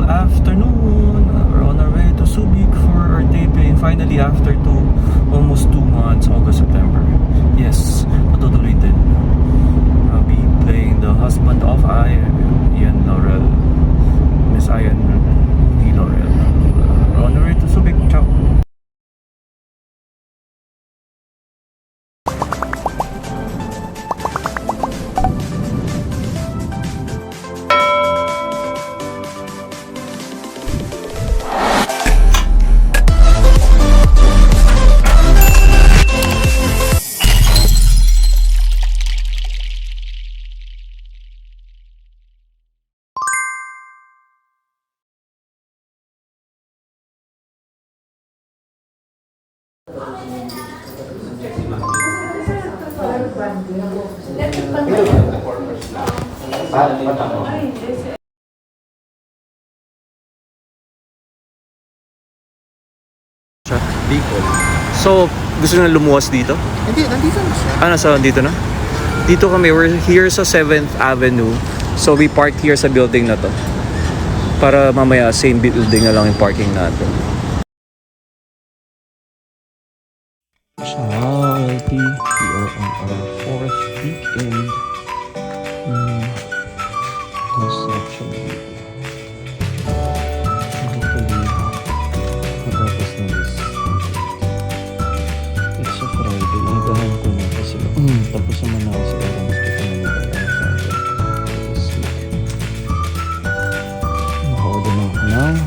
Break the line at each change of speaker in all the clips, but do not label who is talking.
afternoon. We're on our way to Subic for our taping. Finally, after almost 2 months, August, September. Yes, patutuloy din. I'll be playing the husband of Ian Laurel. Miss Ian D. Laurel. We're on our way to Subic. Ciao. Bicol. So, gusto nyo na lumuwas dito?
Hindi, nandito na siya.
Nandito na? Dito kami, we're here sa 7th Avenue. So, we parked here sa building na to. Para mamaya, same building na lang yung parking natin. Charity, we are on our 4th weekend construction dito. Hopefully, matapos na this. It's a Friday. Igahan ko na kasi tapos naman ako sa parang gusto ko naman this week. Naka-order na ako ng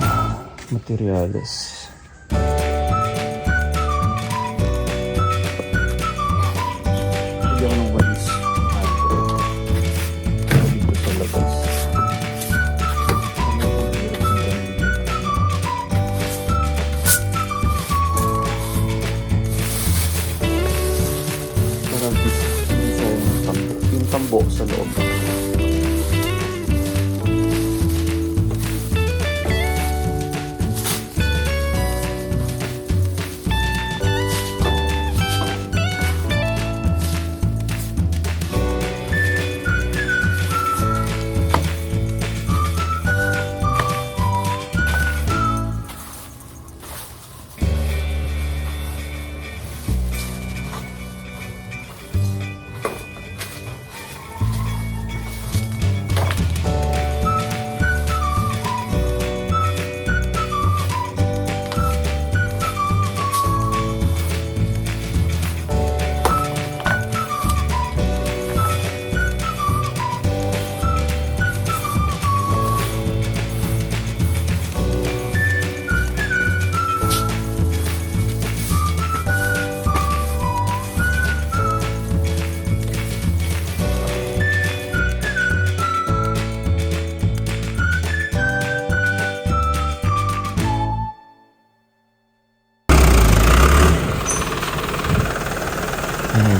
materials. Hindi ako ng walis. Dito sa labas. Parang yung tambo sa loob.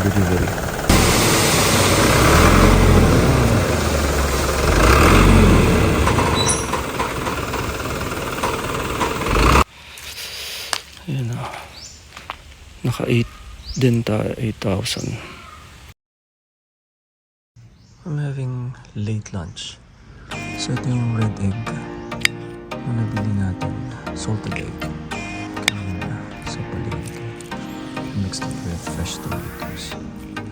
Delivery. Ayan na. Naka 8 din tayo, 8,000. I'm having late lunch. So ito yung red egg na nabili natin. Salted egg. Kanina sa palengke. Mixed it with fresh tomatoes.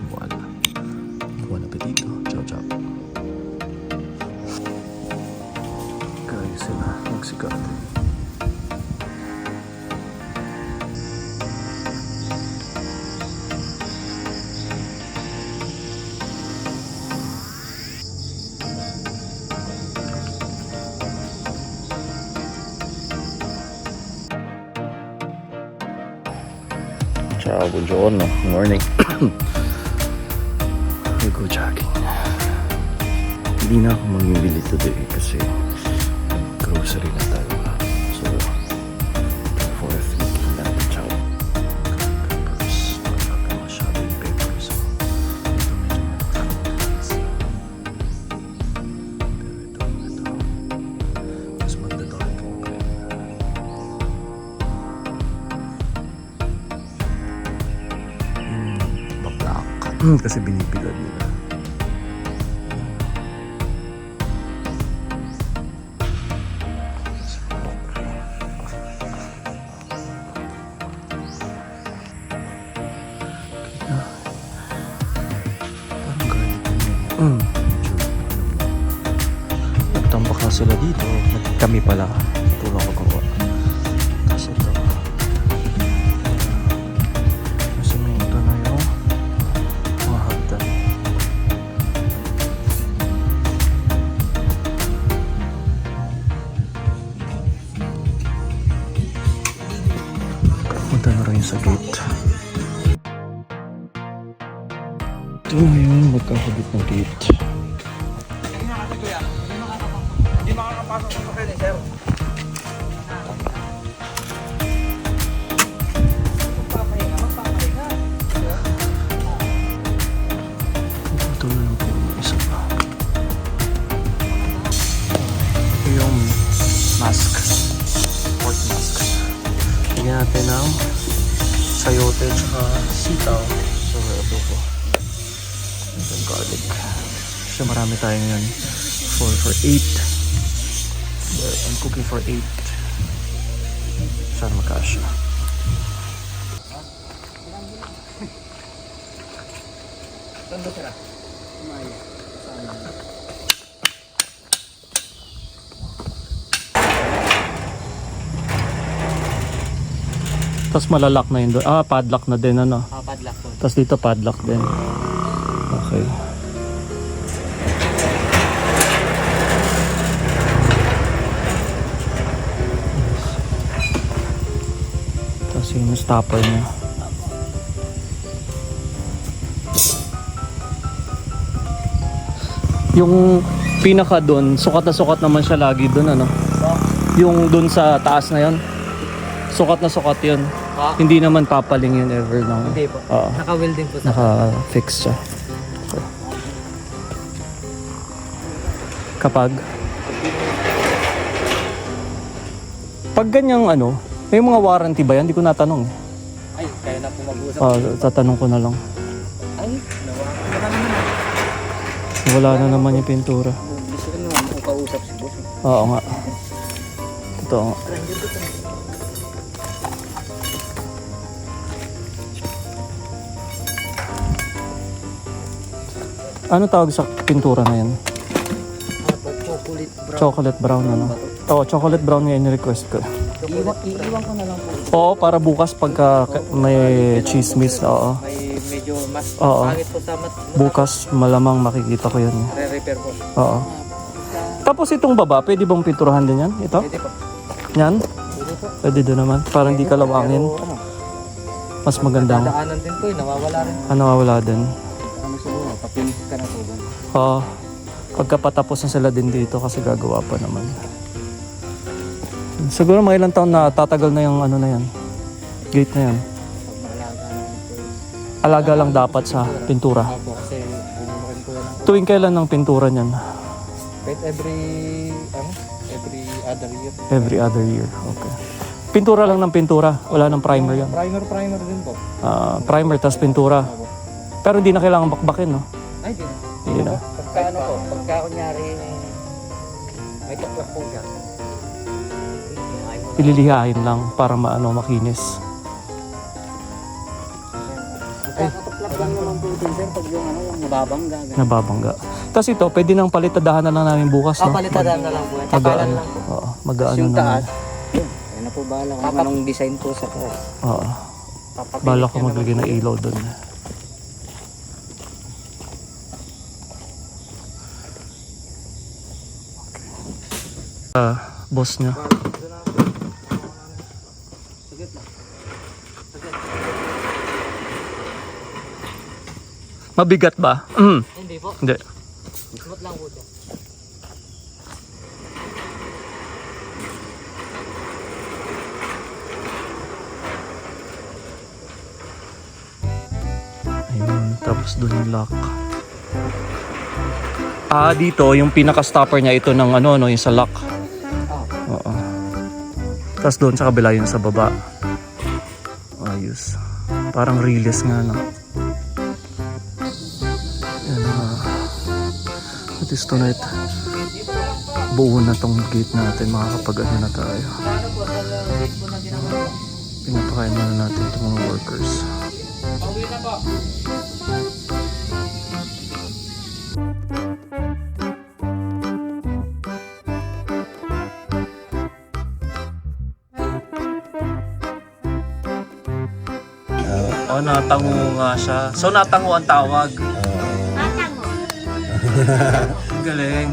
Voila. Buon appetito. Ciao, ciao. Kaya sila Mexicano. Ciao, buongiorno. Good morning. We go jogging. Hindi na ako mamimili today kasi grocery na tayo. So, for a weekend natin. Ciao. Papers. Wala masyado yung papers. So, ito medyo matakas. Pero ito. Mas magdadaki ko. Kasi binipilad nila. Nakatambak na sila dito. Kami pala. Tulong ko gawa. Kasi ito. Semento na yung mga hagdan. Punta na rin sa gate. Ito na yung magkakabit ng gate.
Hindi makakapasok sa sakil, sir.
Ito na lang po yung isa pa. Ito yung mask. Pork mask. Tignan natin ng sayote at sitaw. So, ito po. Ito yung garlic. So, marami tayo ngayon. For 8. I'm cooking for 8. Saan makasya?
Sando sila.
Tapos malalak na yun doon. Padlock na din ano.
Padlock po.
Tapos dito padlock din. Okay. Tapos yung stopper niya. Yung pinaka doon, sukat na sukat naman siya lagi doon ano. Yung doon sa taas na yon. Sukat na sukat yun. Hindi naman papaling yun ever lang.
Hindi po.
Oo.
Naka-welding po sa
Naka-fix siya. Okay. Kapag ganyang ano, may mga warranty ba yan? Hindi ko natanong.
Ay, kaya na po mag-usap.
Tatanong ko na lang.
Ay,
Wala na naman yung pintura.
gusto ko naman kung kausap si boss.
Oo nga. Totoo nga. Ano tawag sa pintura na yan?
Chocolate brown.
Chocolate brown ano? Oo, chocolate brown nga in-request ko.
Iiwan ko na lang po.
Oo, para bukas pagka may chismis. Oo.
May medyo mas
Oo.
pangit po sa
Bukas malamang makikita ko yan.
re-repair po.
Oo. Tapos itong baba, pwede bang pinturahan din yan? Ito?
Pwede po.
Yan?
Pwede po.
Pwede doon naman. Parang di kalawangin.
Pero,
Mas magandang.
dadaanan din po nawawala rin.
Nawawala din.
Ano siguro, papinis ka na po.
Oo. Pagkapatapos na sila din dito kasi gagawa pa naman. Siguro mga ilang taon na tatagal na yung ano na yan. Gate na yan.
Pag maalaga naman po.
Alaga lang dapat sa pintura.
Ako kasi bumubukin ko lang.
Tuwing kailan ng pintura niyan?
But every other year.
Every other year. Okay. Pintura lang ng pintura. Wala ng primer yan.
Primer din po.
Primer tas pintura. Pero hindi na kailangan bakbakin, no?
Ay, di na.
Hindi na.
Pagka ano po, pagka kunyari may tuklap po siya.
Ililihain lang para makinis.
Tuklap lang naman po din sir pag yung ano, yung nababangga.
Nababangga. Tapos ito, pwede nang palitadahan na lang namin bukas, no?
Palitadaan na lang po. Tapalan lang po.
Oo, mag-aano
Yung
na.
taas. Ayun na po bahala kung anong design po sa taas.
Oo. Bala ko maglagay ng ilaw doon. Boss niya. Mabigat ba?
Hindi po.
Hindi.
Smooth lang po siya.
Ayun, tapos doon yung lock. Dito yung pinaka-stopper niya ito ng ano, no, yung sa lock. Oo. Tapos doon sa kabila yun sa baba. Ayos. Parang release nga, no. Yan, at least tonight, buo na tong gate natin. Makakapag-ano na tayo. Pinapakain na natin itong mga workers. natango nga siya. So, natango ang tawag.
Matango.
Ang galing.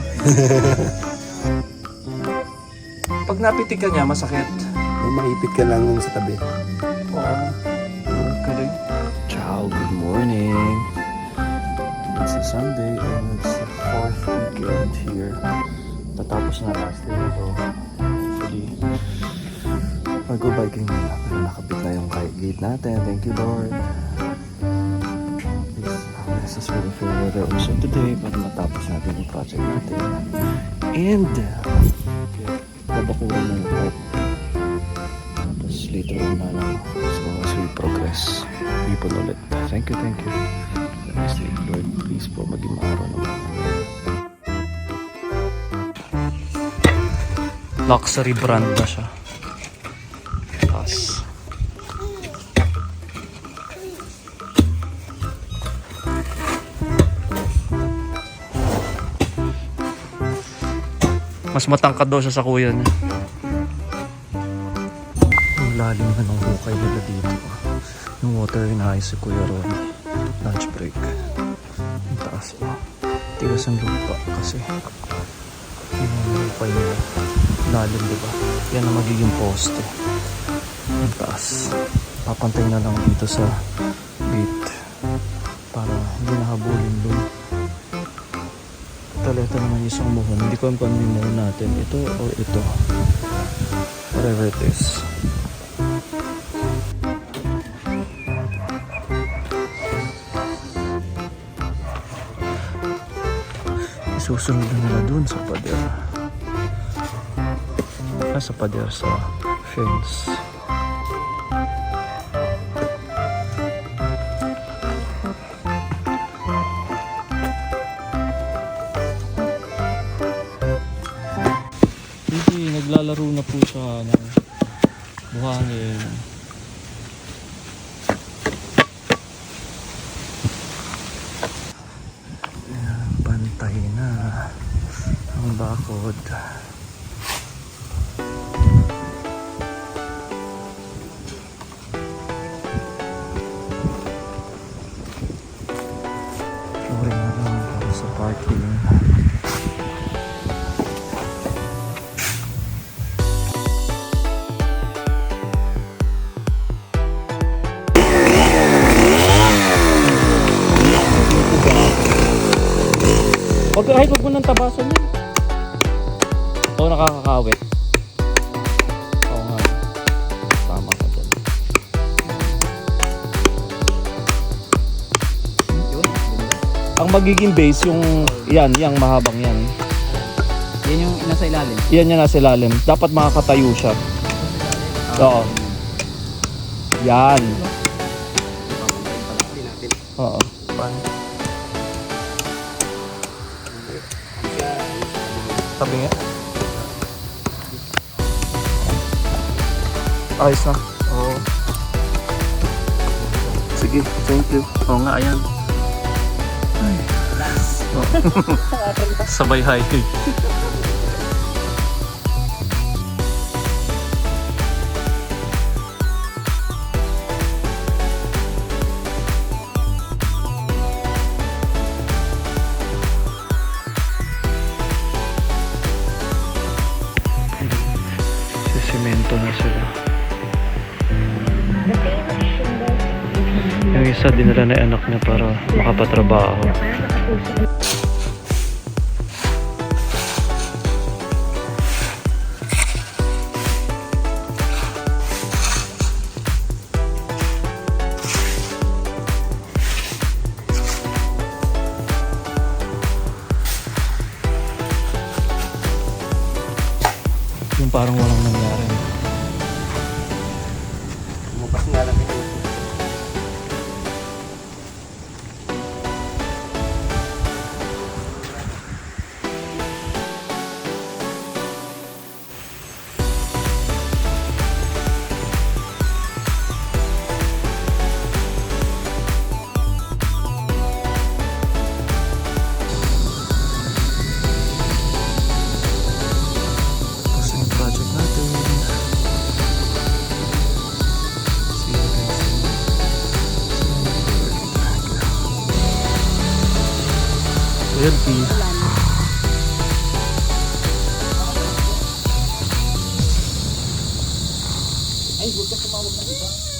Pag napitik ka niya, masakit.
Maipit ka lang sa tabi.
Oo. Ang galing. Ciao, good morning. It's a Sunday and it's the 4th weekend here. Natapos na last day ito. Actually, mag-go biking muna. Pero nakabit na yung gate natin. Thank you, Lord. This is for the fair weather also today para matapos natin yung project natin. And, babakuran na yung pipe. Tapos later on na lang. So as we progress, ipon ulit. Thank you, thank you. Next day, Lord, please po maging maaraw naman. Luxury brand na siya. Tapos mas matangkad daw siya sa kuya niya. Ang lalim na ng hukay nila dito. Yung water inaayos si Kuya Ron. Lunch break. Ang taas pa. Tigas ang lupa kasi yung hukay nila. Lalim, diba? Yan ang magiging poste. Ang taas. Papantay na lang dito sa gate para hindi nahabulin doon. Taleta naman yung isang muhon. Hindi ko alam kung ano yung muhon natin. Ito or ito. Whatever it is. Isusunod na nila dun sa pader. Sa pader sa fence. Naglalaro na po siya ng buhangin. Ayan, bantay na ang bakod. Flooring na lang para sa parking. Kahit wag mo nang tabasan yun. Oo, nakakakawit. Oo nga. Tama ka dyan. Ang magiging base yung yan, yung mahabang yan.
Yan yung nasa ilalim.
Yan yung nasa ilalim. Dapat makakatayo siya. Oo. Yan. Oo. Tabi nga. Ayos na. Oo. Sige, thank you. Oo nga, ayan. Ay. Oh. Sabay hiking. Semento na sila. Yung isa dinala na anak niya para makapatrabaho. Yung parang walang nangyari.
Umupas nga lang ito.
Tapos yung project natin. Selfie.
Ay, huwag ka tumawag ng iba.